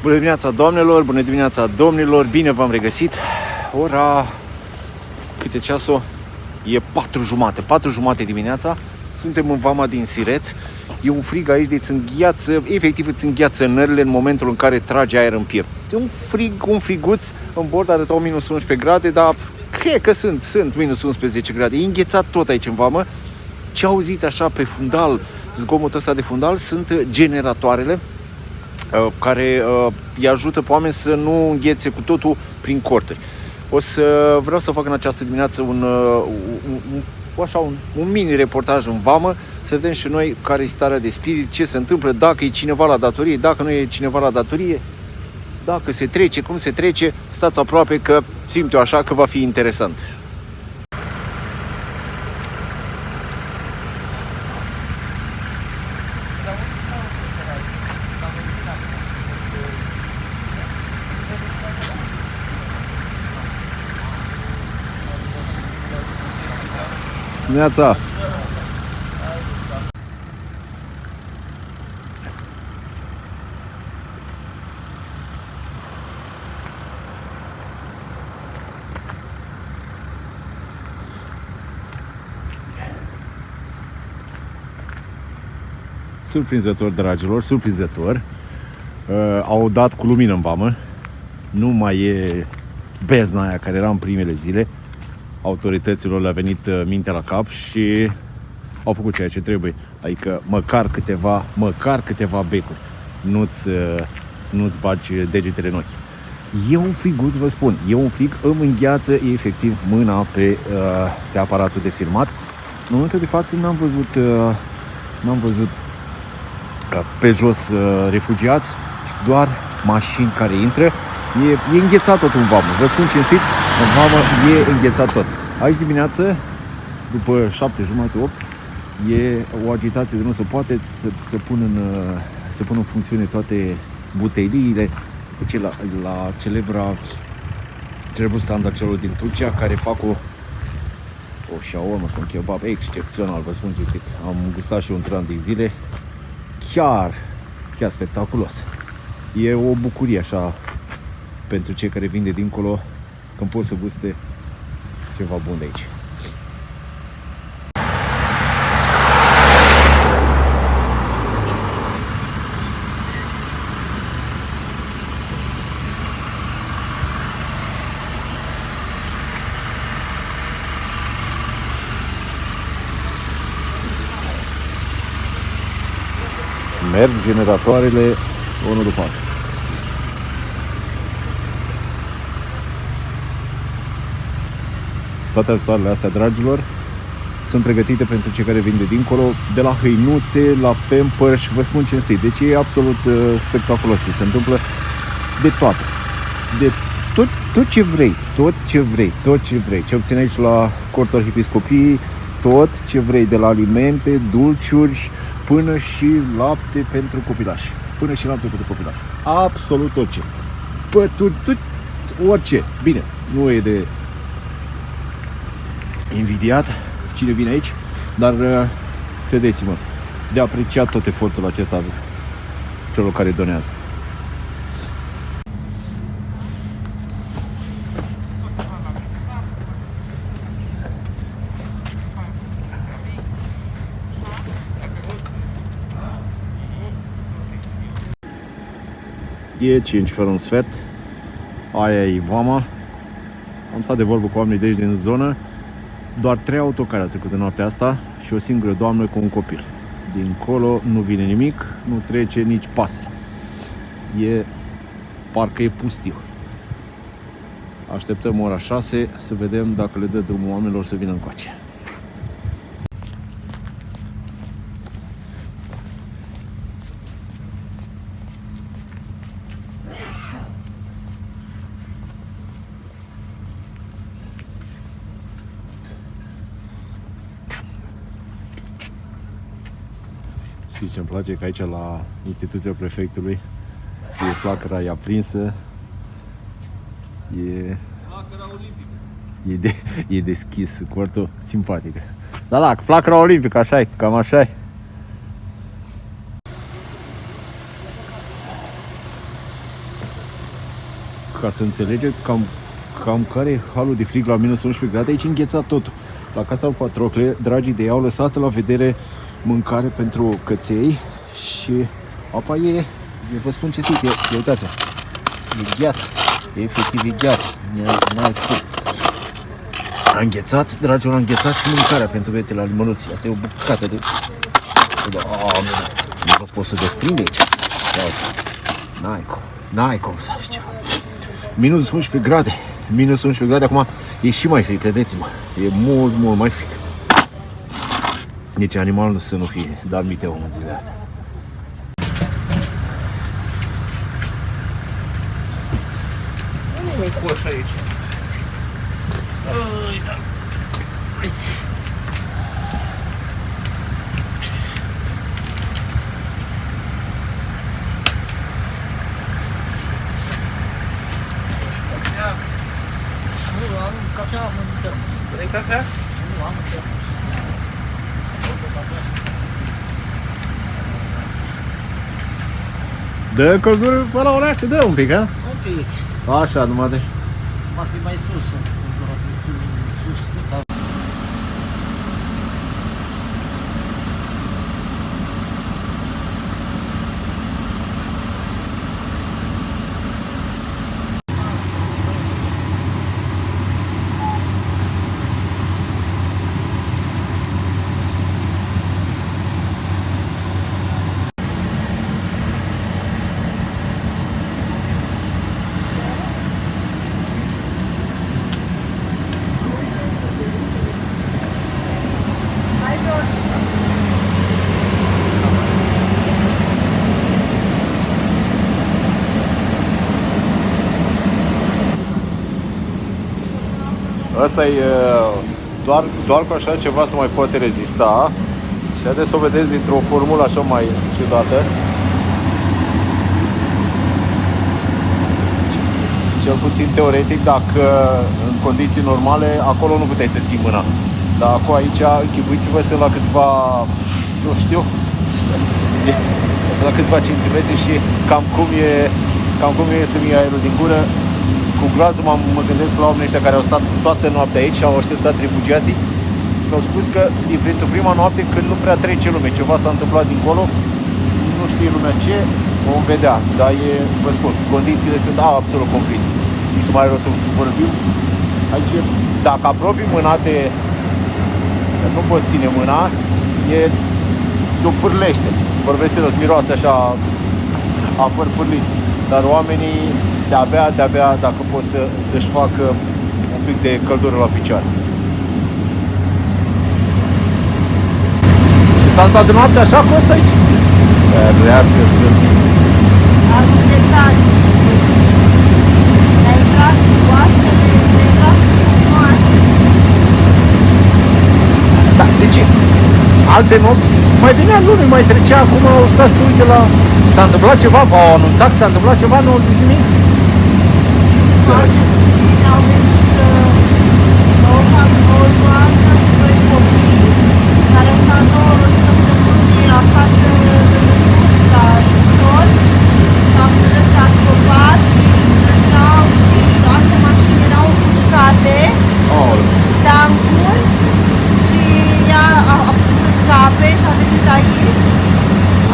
Bună dimineața, doamnelor, bună dimineața, domnilor, bine v-am regăsit. Ora, câte ceasul? E 4:30 dimineața. Suntem în vama din Siret. E un frig aici de îți îngheață, efectiv îți îngheață nările în momentul în care trage aer în piept. E un friguț, în bord arătau minus 11 grade, dar cred că sunt minus 11 grade. E înghețat tot aici în vamă. Ce auzit așa pe fundal, zgomotul ăsta de fundal, sunt generatoarele care îi ajută pe oameni să nu înghețe cu totul prin corturi. Vreau să fac în această dimineață un mini reportaj în vamă, să vedem și noi care e starea de spirit, ce se întâmplă, dacă e cineva la datorie, dacă nu e cineva la datorie, dacă se trece, cum se trece. Stați aproape că simt eu așa că va fi interesant. Neața! Surprinzător, dragilor, surprinzător. Au dat cu lumină în vamă. Nu mai e bezna aia care era în primele zile. Autorităților le-a venit mintea la cap și au făcut ceea ce trebuie. Adică măcar câteva becuri. Nu-ți bagi degetele în ochi. E un friguț, vă spun. E un frig, îmi îngheață efectiv mâna pe aparatul de filmat. În momentul de față n-am văzut pe jos refugiați, doar mașini care intră. E înghețat tot în vamă. Vă spun cinstit, în vamă e înghețat tot. Aici dimineață, după 7:30-8, e o agitație de nu se poate să pun în funcțiune toate buteliile la celebrul standard celor din Turcia, care fac o shawarma sau un kebab excepțional, vă spun cinstit. Am gustat și un tran de zile, chiar spectaculos. E o bucurie așa pentru cei care vin de dincolo, când pot să guste ceva bun de aici. Merg generatoarele unul după altul. Toate ajutoarele astea, dragilor, sunt pregătite pentru cei care vin de dincolo, de la hăinuțe, la Pampers, vă spun cinstit. Deci e absolut spectaculos ce se întâmplă, de toate. De tot ce vrei. Ce obține aici la Cortul Arhiepiscopiei, tot ce vrei, de la alimente, dulciuri, până și lapte pentru copilași. Absolut orice. Orice. Bine, nu e de invidiat cine vine aici, dar credeți-mă, de apreciat tot efortul acesta celor care donează. E 5 fără un sfert. Aia e vama. Am stat de vorbă cu oamenii de aici din zonă. Doar 3 autocare au trecut în noaptea asta și o singură doamnă cu un copil. Dincolo nu vine nimic, nu trece nici pasăre. Parcă e pustiu. Așteptăm ora 6 să vedem dacă le dă drumul oamenilor să vină încoace. Știți ce-mi place? Că aici la instituția prefectului e flacăra, e aprinsă, e deschis, cortul simpatică. Da, flacăra olimpică, așa e, cam așa e. ca să înțelegeți cam care e halul de frig la minus 11 grade. Aici înghețat totul. La Casa Patrocle, dragii de ea au lăsat la vedere mâncare pentru căței și apa eu vă spun ce zic, uitați-o, e gheață, e efectiv gheață, n-ai cum. A înghețat, dragilor, a înghețat și mâncarea pentru betele animăluții. Asta e o bucată de... Nu vă pot să desprinde aici. N-ai cum să faci ceva. Minus 11 grade. Minus 11 grade. Acum e și mai frig, credeți-mă. E mult, mult mai frig. Nici animalul să nu fie dat miteu în zilele astea. Nu e un coș aici. Ai, da. Nu am cafea, mă uităm. Vrei cafea? Nu am cafea. Dă căldură pe la oraș, dă un pic, ha? Un pic. Așa, numai de... Poate mai sus. Sus. Asta e doar cu așa ceva să mai poate rezista. Și haideți să o vedeți dintr-o formulă așa mai ciudată. Cel puțin teoretic, dacă în condiții normale, acolo nu puteai să ții mâna. Dar acum aici, închipuiți-vă să la câțiva, nu știu, să la câțiva centimetri și cam cum e să-mi ia aerul din gură. Cu groază mă gândesc la oamenii ăștia care au stat toată noaptea aici și au așteptat refugiații. Mi-au spus că e pentru prima noapte când nu prea trece lume. Ceva s-a întâmplat dincolo, nu știe lumea ce, vom vedea. Dar vă spun, condițiile sunt absolut complete. Nici nu mai are rost să vorbim. Aici, dacă apropii mâna nu poți ține mâna, ți-o pârlește. Vorbesc serios, miroase așa a păr pârlit. Dar oamenii de-abia dacă pot să-și facă un pic de căldură la picioare. Și stați toată noaptea așa costă aici? Rească sfânt. Am înghețat. A intrat cu oaspete, a intrat cu moarte. Da, deci alte nopți mai venea lumea, mai trecea, acum au stat să uite la... S-a întâmplat ceva? V-au anunțat că s-a întâmplat ceva? Nu au zis nimic? Foarte puțin au venit o doamnă cu doi copii care au stat 2 săptămâni, au stat de desubt la sol și am înțeles că a scăpat și treceau și alte mașini erau împușcate, tancuri și ea a putut să scape și a venit aici.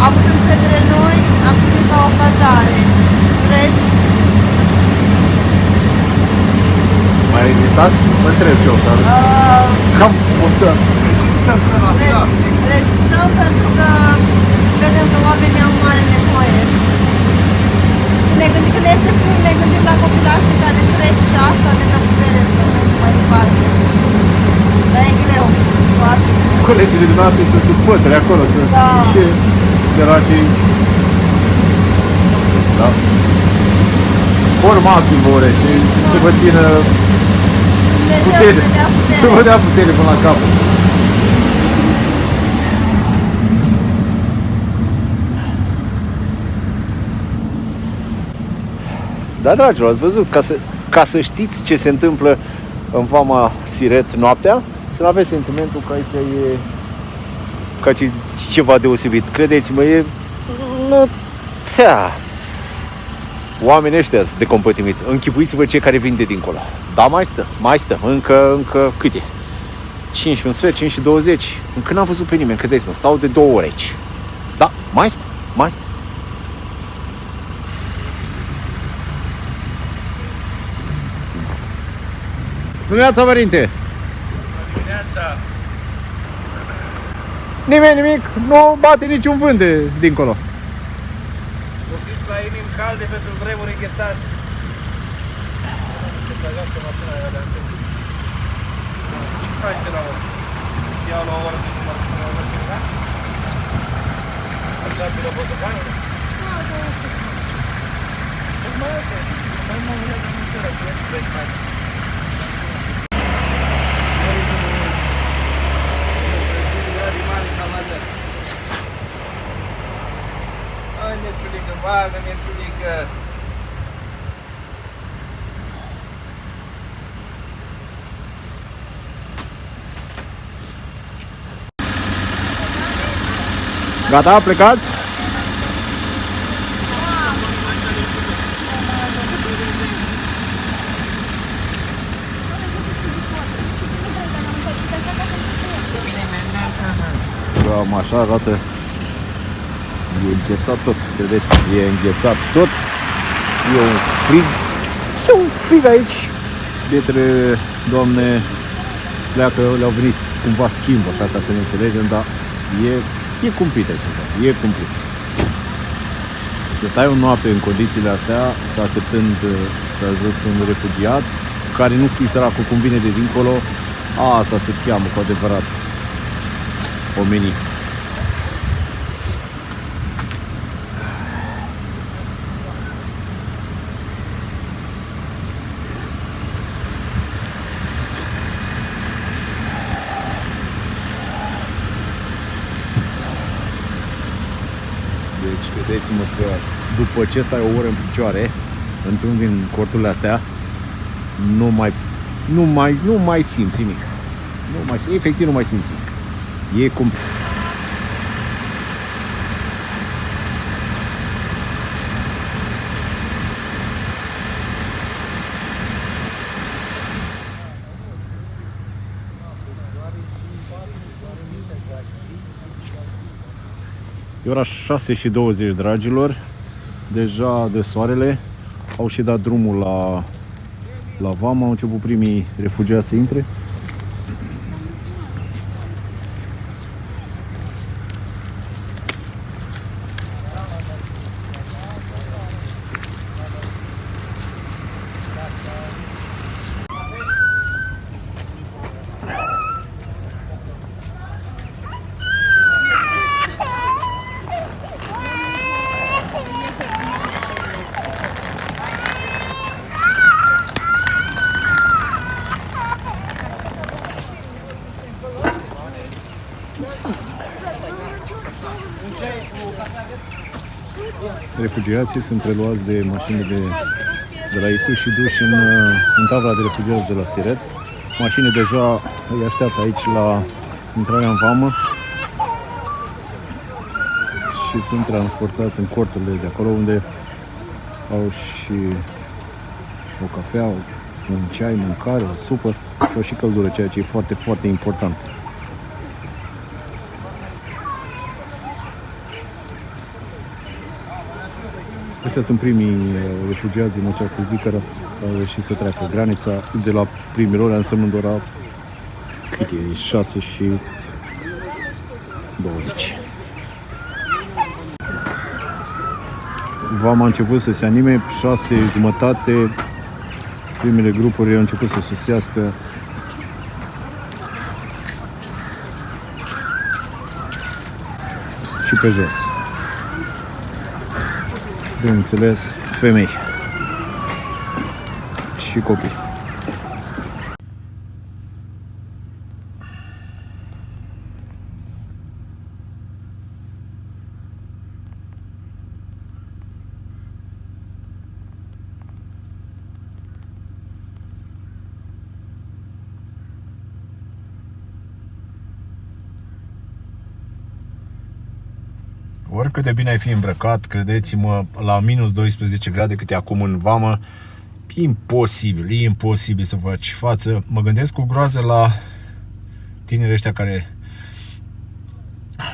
A avut încredere în noi, a primit la o cazare. Rest, Mai rezistați? Mă întreb ce o să cam putem. Rezistăm până la final. rezistăm pentru că vedem că oamenii au mare nevoie. Când este frig, ne gândim la copilașii care trec și asta ne dă putere să mergem mai departe. Dar e greu, foarte greu. Colegii dumneavoastră sunt sub pătre acolo, sunt și săracii. Da. Spor maxim vă urez și să vă țină putere, să vă dea putere până la capăt. Da, dragilor, ați văzut, ca să știți ce se întâmplă în Vama Siret noaptea, să nu aveți sentimentul că aici e ceva deosebit. Credeți-mă, e... Oamenii ăștia sunt de compătimit. Închipuiți-vă cei care vin de dincolo. Da, mai stă. Încă cât e? 5 și un sfert, 5 și 20. Încă n-am văzut pe nimeni, credeți-mă, stau de 2 ore aici. Da, mai stă. Dimineața, părinte! Dimineața. Nimic, nu bate niciun vânt de dincolo. Vorbiți la inimi calde pentru vremuri înghețate. Se plăgească mașina aia de antrenă. Ce faci de la oră? Iau la o oră de număr cu o oră de da? Am dat pe la botocană? Mai asta. Mai mă văd în mișoră, că ești vrei mai. Hai, Nețulică, bagă, Nețulică! Gata, plecați? Cam așa arată. E înghețat tot, vedeți? E înghețat tot. E un frig. E un frig aici. Bietele doamne pleacă, le-au venit cumva schimb, așa ca să ne înțelegem, dar e cumplit aici. E cumplit. Să stai o noapte în condițiile astea, să așteptând să ajungi un refugiat care nu știi săracul cum vine de dincolo, asta se cheamă cu adevărat omenii. Deci, vedeți-mă că după ce stai o oră în picioare, într-un din corturile astea, nu mai simți nimic. Efectiv nu mai simți nimic. E complet. E ora 6:20, dragilor. Deja de soarele. Au și dat drumul la vamă. Au început primii refugiați să intre. Refugiații sunt preluați de mașini de la ISU și duși în tabăra de refugiați de la Siret. Mașinile deja îi așteaptă aici la intrarea în vamă și sunt transportați în corturile de acolo, unde au și o cafea, un ceai, mâncare, o supă și au și căldură, ceea ce e foarte, foarte important. Astea sunt primii refugiați din această zi care au reușit să treacă granița de la primii ore, însemnând ora cât e? 6:20. Vama a început să se anime, 6:30, primele grupuri au început să sosească. Și pe jos. Bineînțeles, femei și copii. oricât de bine ai fi îmbrăcat, credeți-mă, la minus 12 grade cât e acum în vamă, e imposibil să faci față. Mă gândesc cu groază la tinerii ăștia care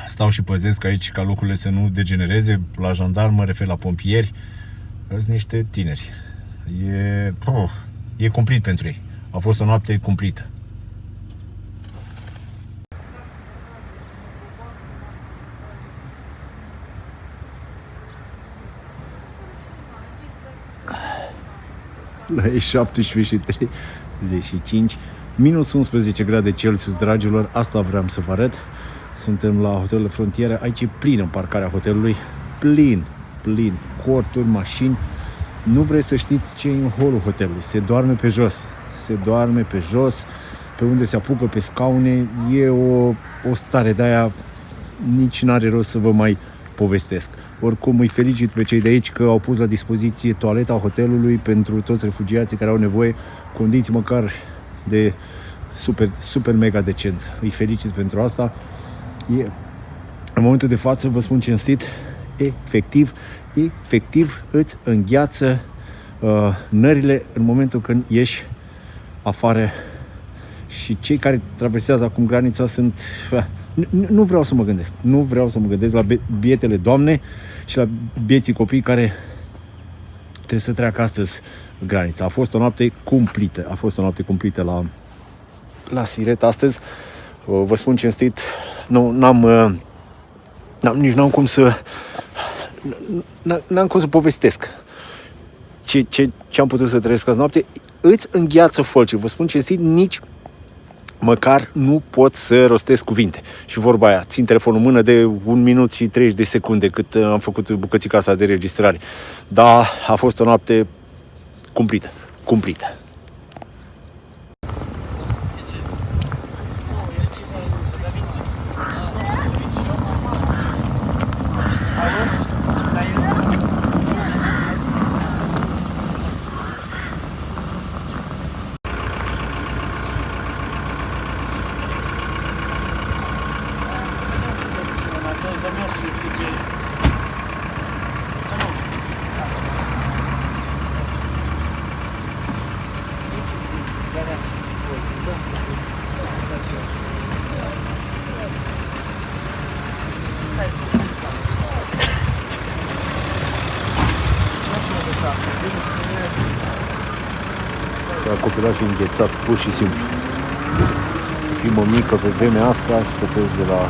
stau și păzesc aici ca lucrurile să nu degenereze. La jandarmi mă refer, la pompieri. Sunt niște tineri. E cumplit pentru ei. A fost o noapte cumplită. La 17 și 35, minus 11 grade Celsius, dragilor, asta vreau să vă arăt. Suntem la hotelul Frontiera, aici e plin în parcarea hotelului, plin, corturi, mașini. Nu vreți să știți ce e în holul hotelului, se doarme pe jos, pe unde se apucă pe scaune, e o stare de aia, nici n-are rost să vă mai povestesc. Oricum îi felicit pe cei de aici că au pus la dispoziție toaleta hotelului pentru toți refugiații care au nevoie, condiții măcar de super mega decență. Îi felicit pentru asta. În momentul de față, vă spun cinstit, efectiv îți îngheață nările în momentul când ieși afară. Și cei care traversează acum granița sunt... Nu vreau să mă gândesc la bietele doamne și la bieții copii care trebuie să treacă astăzi granița. A fost o noapte cumplită la Siret astăzi. Vă spun cinstit, nici n-am cum să povestesc ce am putut să trăiesc azi noapte. Îți îngheață folcii. Vă spun cinstit, nici măcar nu pot să rostesc cuvinte. Și vorba aia, țin telefonul în mână de 1 minut și 30 de secunde cât am făcut bucățica asta de registrare. Da, a fost o noapte cumplită. S-a acoperit și înghețat, pur și simplu. Să fii mămică pe vremea asta și să pleci de la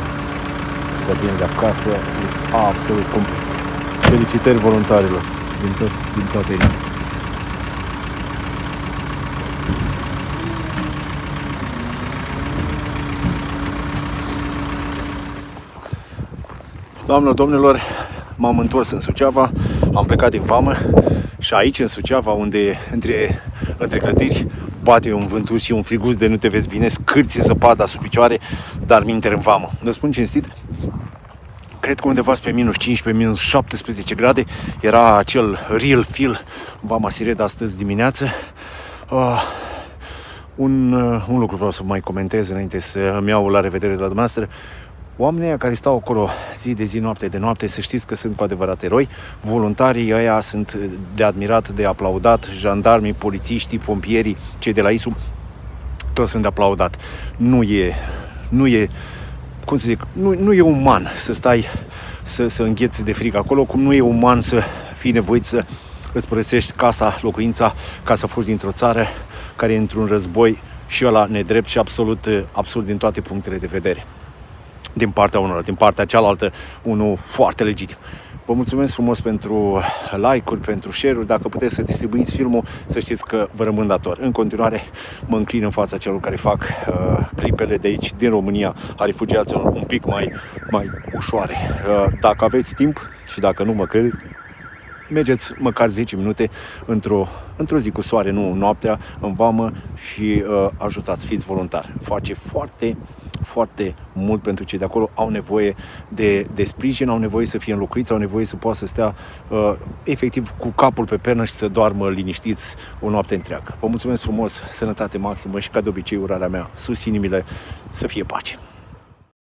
tine de acasă este absolut complet. Felicitări voluntarilor din toată inima. Doamnelor, domnilor, m-am întors în Suceava, am plecat din vamă și aici în Suceava, unde între clădiri bate un vântuș și un friguț de nu te vezi bine, scârție zăpada sub picioare, dar minter în vamă. Vă spun cinstit, cred că undeva spre minus 15, minus 17 grade era acel real feel vama Siret astăzi dimineață. Un lucru vreau să mai comentez înainte să îmi iau la revedere de la dumneavoastră. Oamenii ăia care stau acolo zi de zi, noapte de noapte, să știți că sunt cu adevărat eroi. Voluntarii ăia sunt de admirat, de aplaudat. Jandarmii, polițiștii, pompierii, cei de la ISU, toți sunt de aplaudat. Nu e, cum să zic, nu e uman să stai să îngheți de frig acolo, cum nu e uman să fii nevoit să îți părăsești casa, locuința, ca să fugi dintr-o țară care e într-un război și ăla nedrept și absolut absurd din toate punctele de vedere. Din partea unor, din partea cealaltă, unul foarte legitim. Vă mulțumesc frumos pentru like-uri, pentru share-uri. Dacă puteți să distribuiți filmul, să știți că vă rămân dator. În continuare, mă înclin în fața celor care fac clipele de aici, din România, a refugiaților, un pic mai ușoare. Dacă aveți timp și dacă nu mă credeți, mergeți măcar 10 minute într-o zi cu soare, nu noaptea, în vamă și ajutați, fiți voluntari. Face foarte mult pentru cei de acolo, au nevoie de sprijin, au nevoie să fie înlocuiți, au nevoie să poată să stea efectiv cu capul pe pernă și să doarmă liniștiți o noapte întreagă. Vă mulțumesc frumos, sănătate maximă și ca de obicei urarea mea, sus inimile, să fie pace!